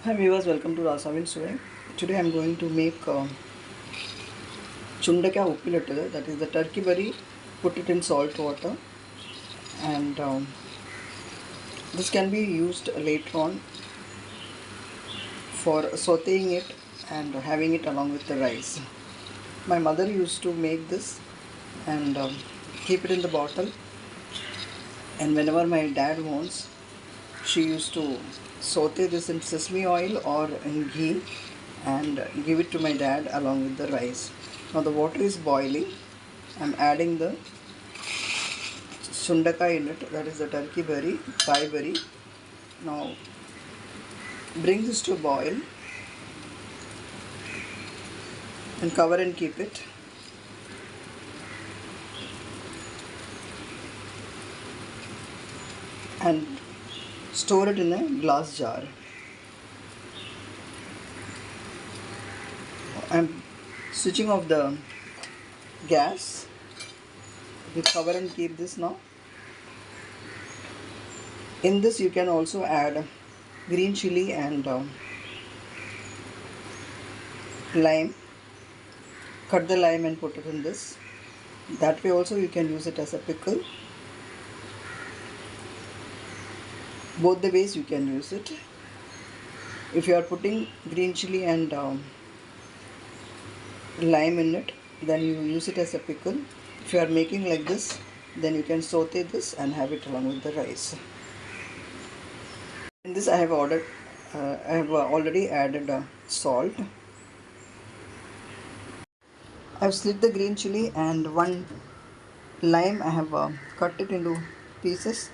Hi viewers, welcome to Rasavinsuvai. Today I am going to make Chundakka Upplilittahu, that is the turkey berry, put it in salt water, and this can be used later on for sauteing it and having it along with the rice. My mother used to make this and keep it in the bottle, and whenever my dad wants, she used to saute this in sesame oil or in ghee and give it to my dad along with the rice. Now the water is boiling. I'm adding the Sundakkai in it, that is the turkey berry, thigh berry. Now bring this to a boil and cover and keep it. And store it in a glass jar. I'm switching off the gas. We cover and keep this now. In this you can also add green chili and lime. Cut the lime and put it in this. That way also you can use it as a pickle. Both the ways you can use it. If you are putting green chili and lime in it, then you use it as a pickle. If you are making like this, then you can saute this and have it along with the rice. In this I have already added salt. I have slit the green chili and one lime. I have cut it into pieces.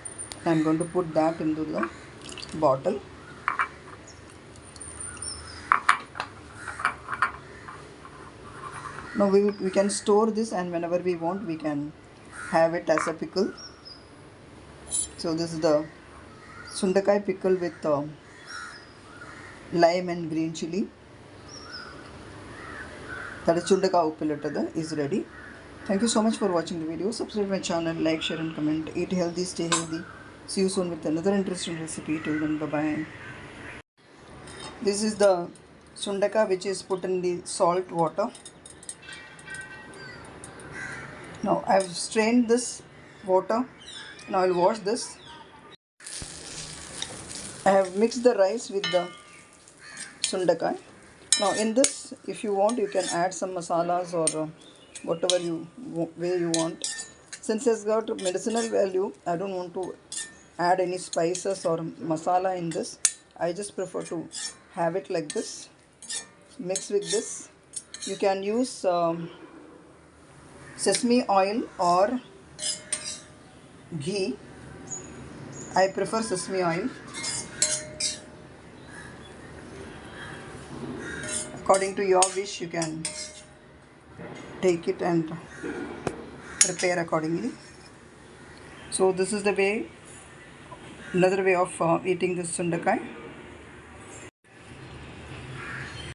I am going to put that into the bottle. Now we can store this, and whenever we want we can have it as a pickle. So this is the Sundakkai pickle with lime and green chili. That is Chundakka Upplilittahu is ready. Thank you so much for watching the video. Subscribe my channel, like, share and comment. Eat healthy, stay healthy. See you soon with another interesting recipe. Till then, bye-bye. This is the Sundakka which is put in the salt water. Now I have strained this water. Now I will wash this. I have mixed the rice with the Sundakkai. Now in this, if you want, you can add some masalas or whatever way you want. Since it's got medicinal value, I don't want to add any spices or masala in this. I just prefer to have it like this. Mix with this. You can use sesame oil or ghee. I prefer sesame oil. According to your wish, you can take it and prepare accordingly. So this is the way, another way of eating this Sundakkai.